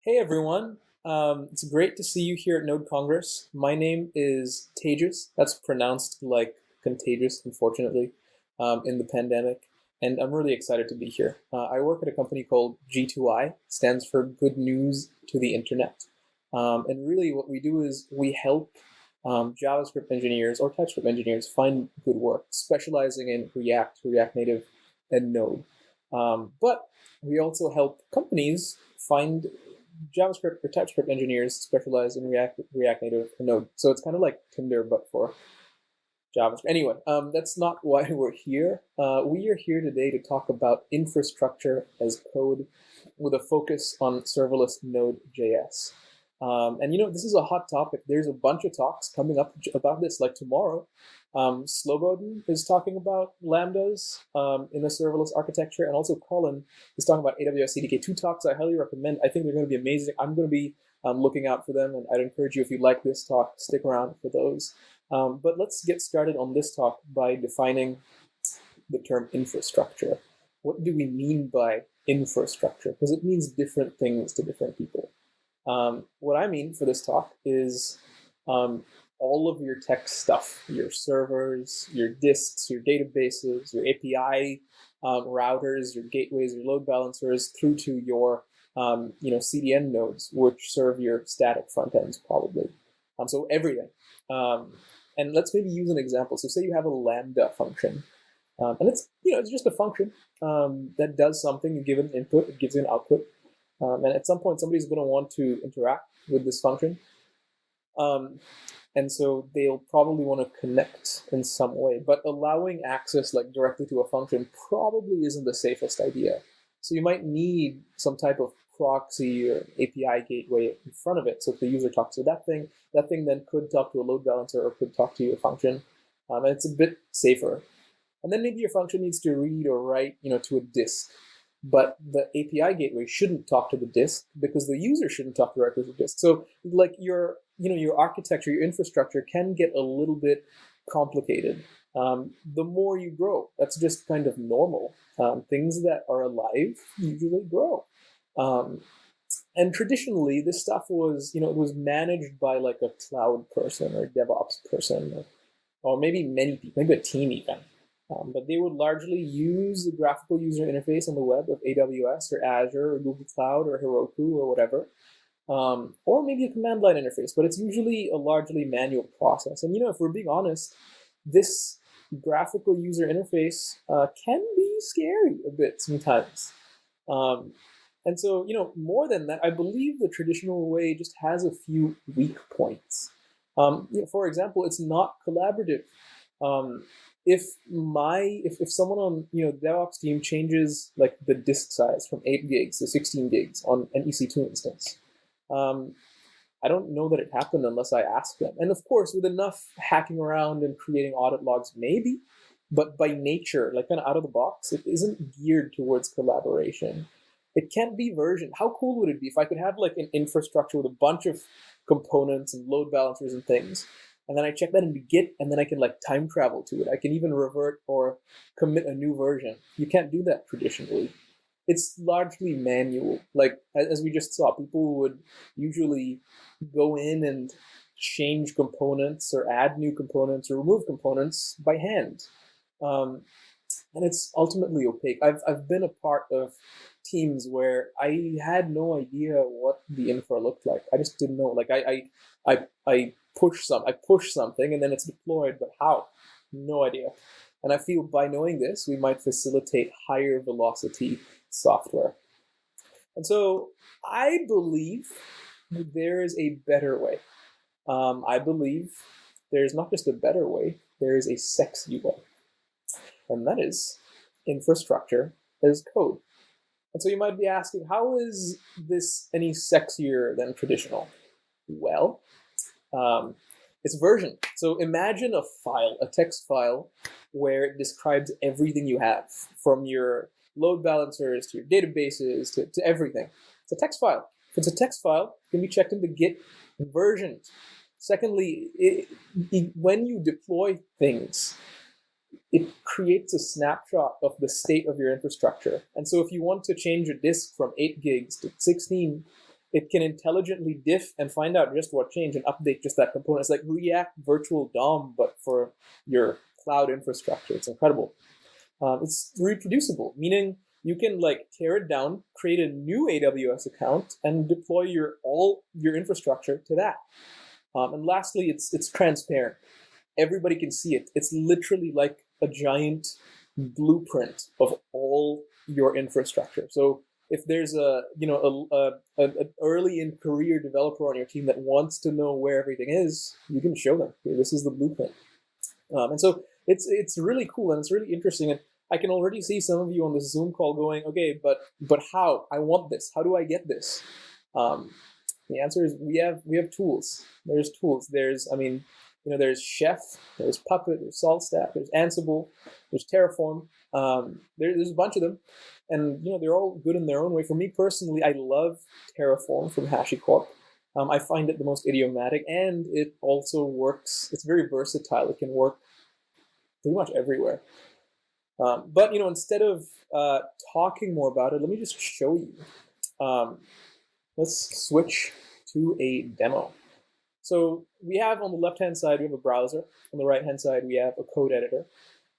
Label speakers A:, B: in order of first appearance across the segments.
A: Hey everyone, it's great to see you here at Node Congress. My name is Tejas. That's pronounced like contagious, unfortunately, in the pandemic, and I'm really excited to be here. I work at a company called G2I, stands for Good News to the Internet. And really what we do is we help JavaScript engineers or TypeScript engineers find good work, specializing in React, React Native, and Node. But we also help companies find JavaScript or TypeScript engineers specialize in React Native, and Node. So it's kind of like Tinder, but for JavaScript. Anyway, that's not why we're here. We are here today to talk about infrastructure as code with a focus on serverless Node.js. This is a hot topic. There's a bunch of talks coming up about this, like tomorrow. Slobodan is talking about lambdas in a serverless architecture, and also Colin is talking about AWS CDK. Two talks I highly recommend. I think they're going to be amazing. I'm going to be looking out for them, and I'd encourage you, if you like this talk, stick around for those. But let's get started on this talk by defining the term infrastructure. What do we mean by infrastructure? Because it means different things to different people. What I mean for this talk is all of your tech stuff, your servers, your disks, your databases, your API routers, your gateways, your load balancers, through to your CDN nodes, which serve your static front ends probably. So everything. And let's maybe use an example. So say you have a Lambda function, and it's just a function that does something. You give it an input, it gives you an output. And at some point, somebody's going to want to interact with this function. And so they'll probably want to connect in some way. But allowing access like directly to a function probably isn't the safest idea. So you might need some type of proxy or API gateway in front of it. So if the user talks to that thing then could talk to a load balancer or could talk to your function. And it's a bit safer. And then maybe your function needs to read or write to a disk. But the API gateway shouldn't talk to the disk because the user shouldn't talk directly to the disk. So like your architecture, your infrastructure can get a little bit complicated the more you grow. That's just kind of normal. Things that are alive usually grow. And traditionally, this stuff was, it was managed by like a cloud person or DevOps person, or maybe many people, maybe a team even. But they would largely use the graphical user interface on the web of AWS or Azure or Google Cloud or Heroku or whatever, or maybe a command line interface. But it's usually a largely manual process. And if we're being honest, this graphical user interface can be scary a bit sometimes. And so, more than that, I believe the traditional way just has a few weak points. For example, it's not collaborative. If someone on DevOps team changes like the disk size from 8 gigs to 16 gigs on an EC2 instance, I don't know that it happened unless I ask them. And of course, with enough hacking around and creating audit logs, maybe. But by nature, like kind of out of the box, it isn't geared towards collaboration. It can't be versioned. How cool would it be if I could have like an infrastructure with a bunch of components and load balancers and things, and then I check that into Git, and then I can like time travel to it. I can even revert or commit a new version. You can't do that traditionally. It's largely manual. Like as we just saw, people would usually go in and change components or add new components or remove components by hand. And it's ultimately opaque. I've been a part of teams where I had no idea what the infra looked like. I just didn't know. Like I push something and then it's deployed, but how? No idea. And I feel by knowing this, we might facilitate higher velocity software. And so I believe there is a better way. I believe there's not just a better way, there is a sexy way. And that is infrastructure as code. And so you might be asking, how is this any sexier than traditional? Well, it's version. So imagine a file, a text file, where it describes everything you have, from your load balancers to your databases to everything. It's a text file. If it's a text file, it can be checked into Git versions. Secondly, when you deploy things, it creates a snapshot of the state of your infrastructure. And so if you want to change a disk from 8 gigs to 16, it can intelligently diff and find out just what changed and update just that component. It's like React Virtual DOM, but for your cloud infrastructure. It's incredible. It's reproducible, meaning you can like tear it down, create a new AWS account, and deploy all your infrastructure to that. And lastly, it's transparent. Everybody can see it. It's literally like a giant blueprint of all your infrastructure. So if there's an early in career developer on your team that wants to know where everything is, you can show them, okay, this is the blueprint. And so it's really cool and it's really interesting. And I can already see some of you on this Zoom call going, okay, but how? I want this. How do I get this? The answer is we have tools. There's tools. There's Chef, there's Puppet, there's SaltStack, there's Ansible, there's Terraform. There's a bunch of them, and they're all good in their own way. For me personally, I love Terraform from HashiCorp. I find it the most idiomatic, and it also works. It's very versatile. It can work pretty much everywhere. But instead of talking more about it, let me just show you. Let's switch to a demo. So we have on the left-hand side, we have a browser. On the right-hand side, we have a code editor.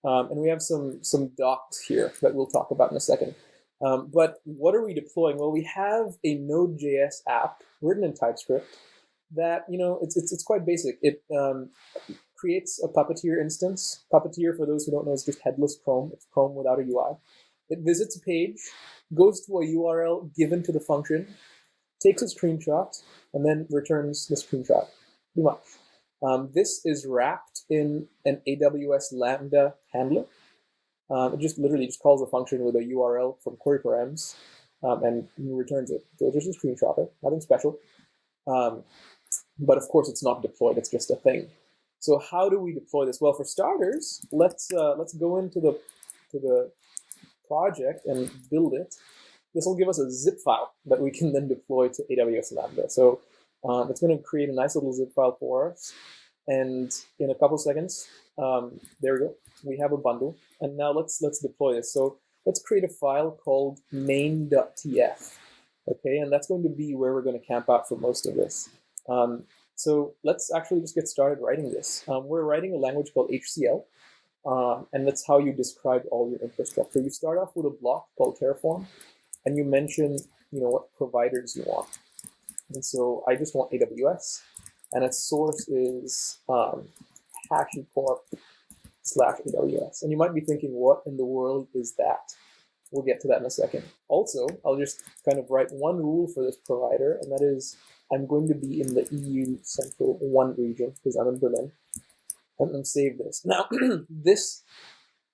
A: And we have some docs here that we'll talk about in a second. But what are we deploying? Well, we have a Node.js app written in TypeScript that, it's quite basic. It creates a Puppeteer instance. Puppeteer, for those who don't know, is just headless Chrome. It's Chrome without a UI. It visits a page, goes to a URL given to the function, takes a screenshot, and then returns the screenshot, pretty much. This is wrapped in an AWS Lambda handler. It just literally calls the function with a URL from query params and returns it. So it's just a screenshot, nothing special. But of course, it's not deployed. It's just a thing. So how do we deploy this? Well, for starters, let's go into the project and build it. This will give us a zip file that we can then deploy to AWS Lambda. So it's going to create a nice little zip file for us. And in a couple seconds, there we go. We have a bundle. And now let's deploy this. So let's create a file called main.tf. Okay, and that's going to be where we're going to camp out for most of this. So let's actually just get started writing this. We're writing a language called HCL. And that's how you describe all your infrastructure. You start off with a block called Terraform, and you mention, what providers you want. And so I just want AWS, and its source is HashiCorp/AWS. And you might be thinking, what in the world is that? We'll get to that in a second. Also, I'll just kind of write one rule for this provider, and that is I'm going to be in the EU Central 1 region because I'm in Berlin. And then save this. Now, this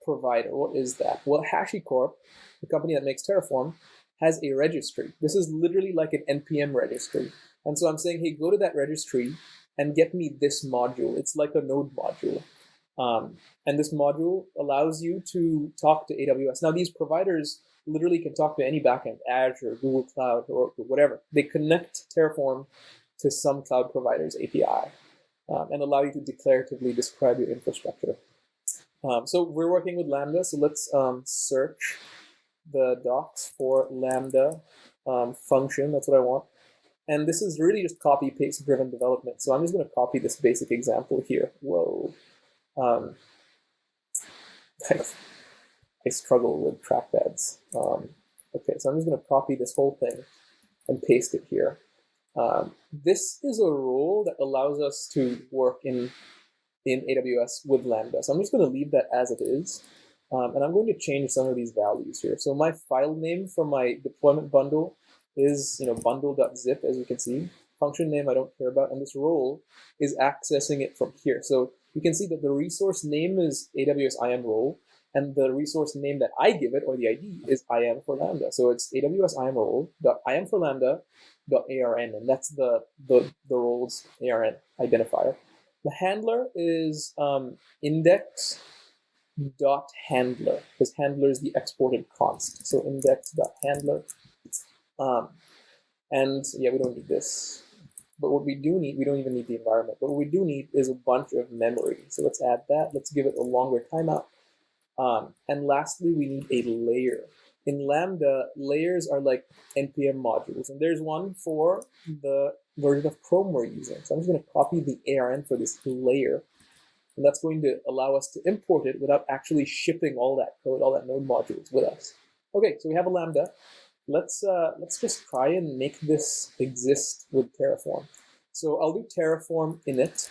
A: provider, what is that? Well, HashiCorp, the company that makes Terraform, has a registry. This is literally like an NPM registry. And so I'm saying, hey, go to that registry and get me this module. It's like a node module. And this module allows you to talk to AWS. Now, these providers literally can talk to any backend, Azure, Google Cloud, or whatever. They connect Terraform to some cloud provider's API. And allow you to declaratively describe your infrastructure. So we're working with Lambda, so let's search the docs for Lambda function. That's what I want. And this is really just copy-paste driven development. So I'm just going to copy this basic example here. Whoa. I struggle with trackpads. Okay, so I'm just going to copy this whole thing and paste it here. This is a role that allows us to work in AWS with Lambda. So I'm just going to leave that as it is. And I'm going to change some of these values here. So my file name for my deployment bundle is bundle.zip, as you can see. Function name I don't care about. And this role is accessing it from here. So you can see that the resource name is AWS IAM role. And the resource name that I give it, or the ID, is IAM for Lambda. So it's AWS IAM role.IAM for Lambda.ARN, and that's the role's ARN identifier. The handler is index.handler, because handler is the exported const. So index.handler. And yeah, we don't need this. But what we do need, we don't even need the environment, but what we do need is a bunch of memory. So let's add that. Let's give it a longer timeout. And lastly, we need a layer. in Lambda, layers are like npm modules, and there's one for the version of Chrome we're using. So I'm just going to copy the ARN for this layer, and that's going to allow us to import it without actually shipping all that code, all that node modules with us. Okay, so we have a Lambda. Let's just try and make this exist with Terraform. So I'll do Terraform init,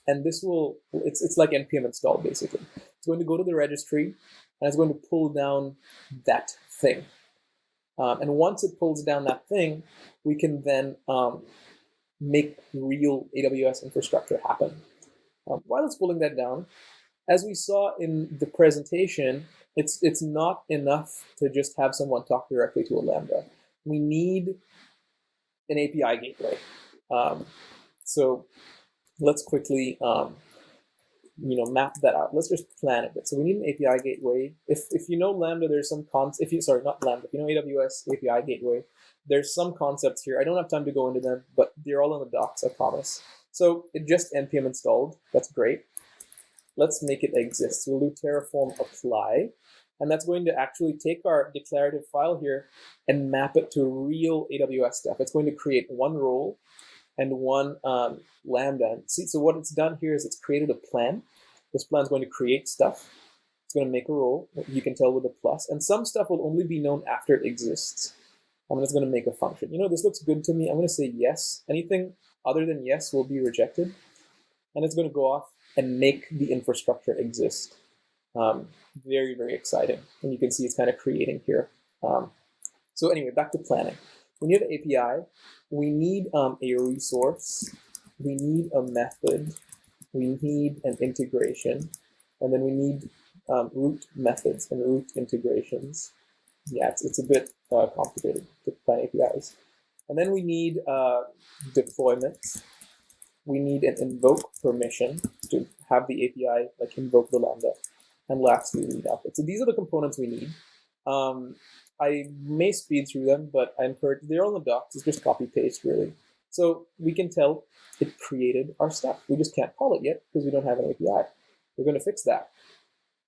A: and this will, it's like npm install basically. It's going to go to the registry, and it's going to pull down that thing. And once it pulls down that thing, we can then make real AWS infrastructure happen. While it's pulling that down, as we saw in the presentation, it's not enough to just have someone talk directly to a Lambda. We need an API gateway. So let's quickly map that out. Let's just plan a bit. So we need an API gateway. If you know Lambda, there's some if you know AWS API gateway, there's some concepts here. I don't have time to go into them, but they're all in the docs, I promise. So it just npm installed. That's great. Let's make it exist. So we'll do Terraform apply, and that's going to actually take our declarative file here and map it to real AWS stuff. It's going to create one role and one Lambda. See, so what it's done here is it's created a plan. This plan is going to create stuff. It's going to make a role. You can tell with a plus. And some stuff will only be known after it exists. I'm just going to make a function. This looks good to me. I'm going to say yes. Anything other than yes will be rejected. And it's going to go off and make the infrastructure exist. Very, very exciting. And you can see it's kind of creating here. So anyway, back to planning. We need an API. We need a resource. We need a method. We need an integration. And then we need root methods and root integrations. Yeah, it's a bit complicated to plan APIs. And then we need deployment. We need an invoke permission to have the API invoke the Lambda. And lastly, we need output. So these are the components we need. I may speed through them, but I encourage, they're on the docs. It's just copy paste really. So we can tell it created our stuff. We just can't call it yet because we don't have an API. We're going to fix that.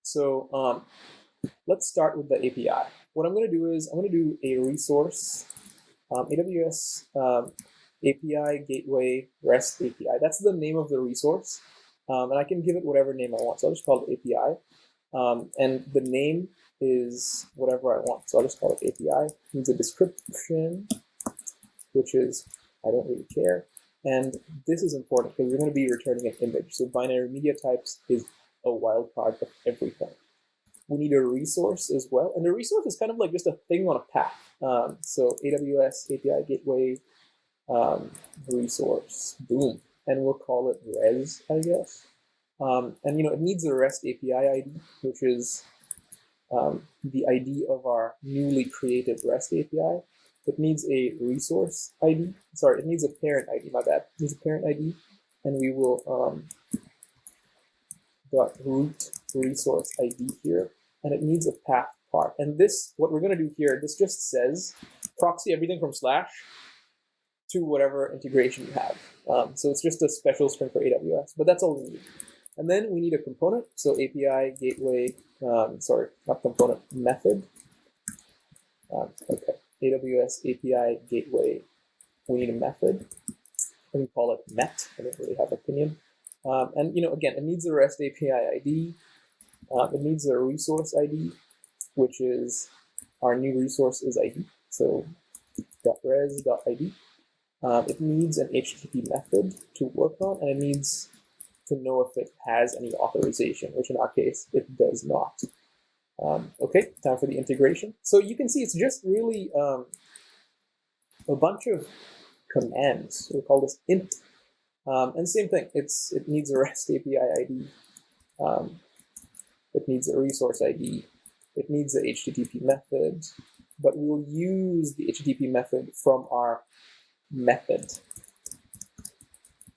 A: So let's start with the API. What I'm going to do is I'm going to do a resource, AWS API Gateway REST API. That's the name of the resource. And I can give it whatever name I want. So I'll just call it API. And the name is whatever I want. So I'll just call it API. It needs a description, which is, I don't really care. And this is important because we're going to be returning an image. So binary media types is a wildcard of everything. We need a resource as well. And the resource is kind of like just a thing on a path. So AWS API Gateway resource, boom. And we'll call it res, I guess. And it needs a REST API ID, which is the ID of our newly created REST API. It needs a resource ID. Sorry, it needs a parent ID, my bad. It needs a parent ID. And we will dot root resource ID here. And it needs a path part. And this, what we're going to do here, this just says proxy everything from / to whatever integration you have. So it's just a special string for AWS, but that's all we need. And then we need a component. So API Gateway, sorry, not component, method. Okay, AWS API Gateway, we need a method. And we call it met. I don't really have an opinion. And again, it needs a REST API ID. It needs a resource ID, which is our new resource is ID. So .res.id. It needs an HTTP method to work on, and it needs to know if it has any authorization, which in our case, it does not. Okay, time for the integration. So you can see it's just really a bunch of commands. We call this int. And same thing, it needs a REST API ID. It needs a resource ID. It needs the HTTP method, but we'll use the HTTP method from our method.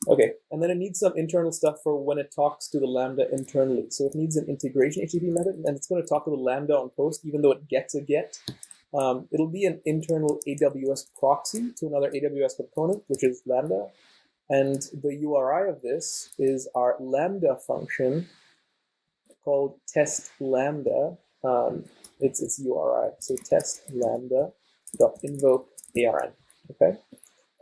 A: Okay, and then it needs some internal stuff for when it talks to the Lambda internally. So it needs an integration HTTP method, and it's going to talk to the Lambda on post, even though it gets a get. It'll be an internal AWS proxy to another AWS component, which is Lambda. And the URI of this is our Lambda function called test Lambda. its URI. So test lambda.invoke ARN. Okay.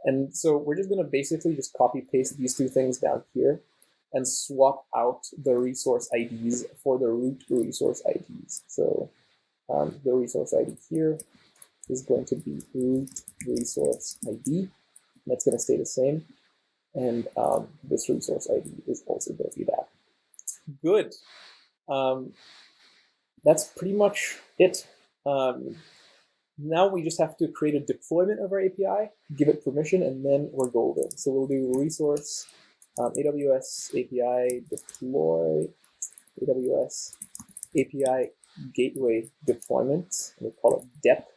A: And so we're just going to basically just copy paste these two things down here and swap out the resource IDs for the root resource IDs. So the resource ID here is going to be root resource ID. That's going to stay the same. And this resource ID is also going to be that. Good. That's pretty much it. Now we just have to create a deployment of our API, give it permission, and then we're golden. So we'll do resource AWS API deploy AWS API gateway deployment. We call it DEP.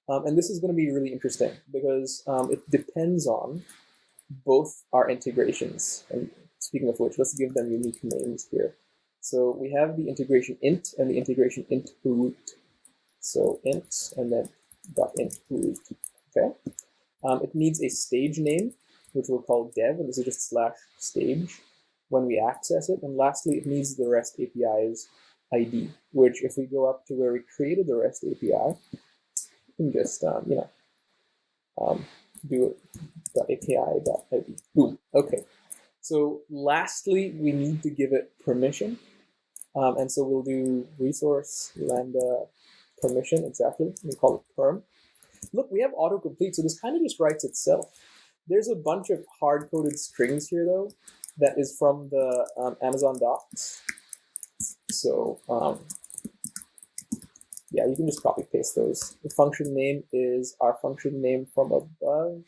A: And this is going to be really interesting because it depends on both our integrations. And speaking of which, let's give them unique names here. So we have the integration int and the integration int root. So int and then .int root. Okay. It needs a stage name, which we'll call dev, and this is just /stage when we access it. And lastly, it needs the REST API's ID, which if we go up to where we created the REST API, we can just do it .api.id. Boom. Okay. So lastly, we need to give it permission. And so we'll do resource lambda permission, exactly. We call it perm. Look, we have autocomplete, so this kind of just writes itself. There's a bunch of hard-coded strings here, though, that is from the Amazon docs. So yeah, you can just copy-paste those. The function name is our function name from above,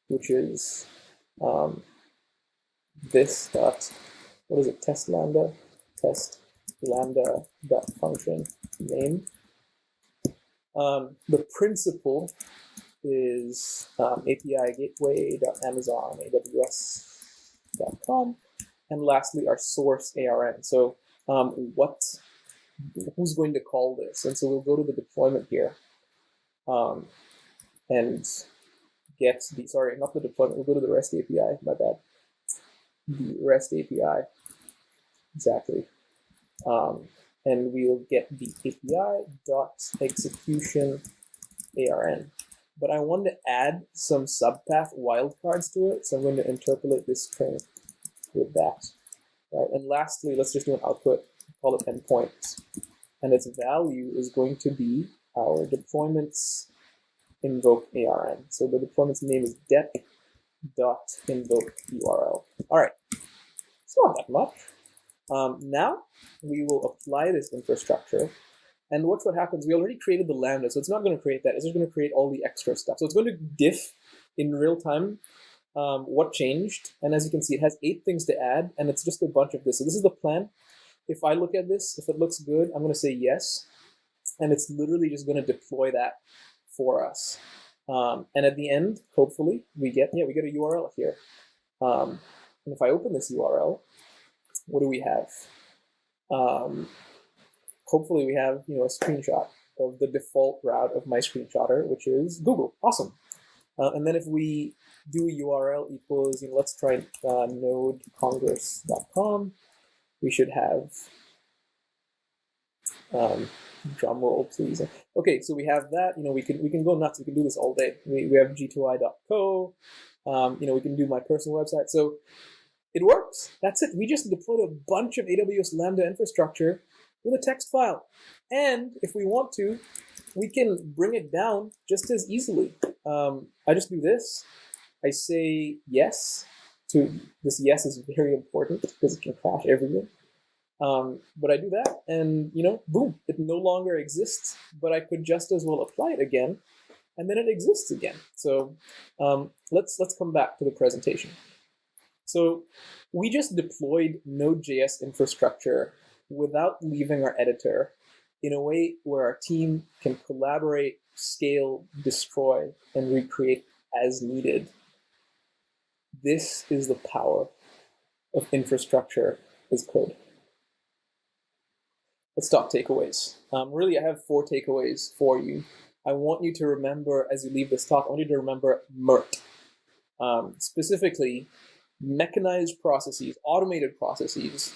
A: which is this dot, what is it, test lambda dot function name. The principal is API gateway.amazon aws.com, and lastly our source ARN. So who's going to call this? And so we'll go to the deployment here and get the, sorry, not the deployment, we'll go to the REST API, my bad. The REST API, exactly. And we will get the API.execution ARN. But I want to add some subpath wildcards to it, so I'm going to interpolate this string with that. Right? And lastly, let's just do an output, call it endpoint. And its value is going to be our deployments invoke ARN. So the deployment's name is dep.invoke URL. All right, it's not that much. Now we will apply this infrastructure, and watch what happens. We already created the Lambda, so it's not going to create that. It's just going to create all the extra stuff. So it's going to diff in real time what changed. And as you can see, it has 8 things to add, and it's just a bunch of this. So this is the plan. If I look at this, if it looks good, I'm going to say yes. And it's literally just going to deploy that for us. And at the end, hopefully, we get a URL here. And if I open this URL, what do we have? Hopefully we have a screenshot of the default route of my screenshotter, which is Google. Awesome. And then if we do URL equals, let's try nodecongress.com, we should have, drum roll please. Okay, so we have that. We can go nuts. We can do this all day. We have g2i.co. We can do my personal website. So it works. That's it. We just deployed a bunch of AWS Lambda infrastructure with a text file. And if we want to, we can bring it down just as easily. I just do this. I say yes to this. Yes is very important because it can crash everything. But I do that, and boom, it no longer exists. But I could just as well apply it again, and then it exists again. So let's come back to the presentation. So we just deployed Node.js infrastructure without leaving our editor in a way where our team can collaborate, scale, destroy, and recreate as needed. This is the power of infrastructure as code. Let's talk takeaways. Really, I have 4 takeaways for you. I want you to remember, as you leave this talk, I want you to remember MERT. Specifically, mechanized processes, automated processes,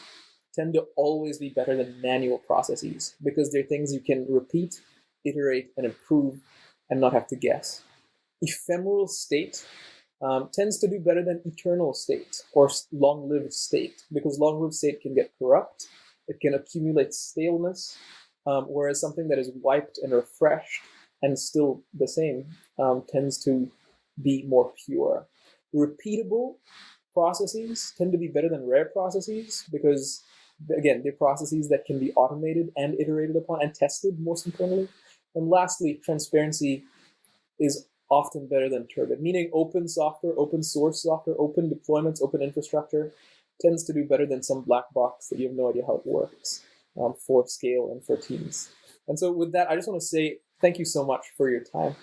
A: tend to always be better than manual processes because they're things you can repeat, iterate, and improve and not have to guess. Ephemeral state tends to do better than eternal state or long-lived state, because long-lived state can get corrupt, it can accumulate staleness, whereas something that is wiped and refreshed and still the same tends to be more pure. Repeatable processes tend to be better than rare processes because, again, they're processes that can be automated and iterated upon and tested, most importantly. And lastly, transparency is often better than turbid, meaning open software, open source software, open deployments, open infrastructure tends to do better than some black box that you have no idea how it works for scale and for teams. And so with that, I just want to say thank you so much for your time.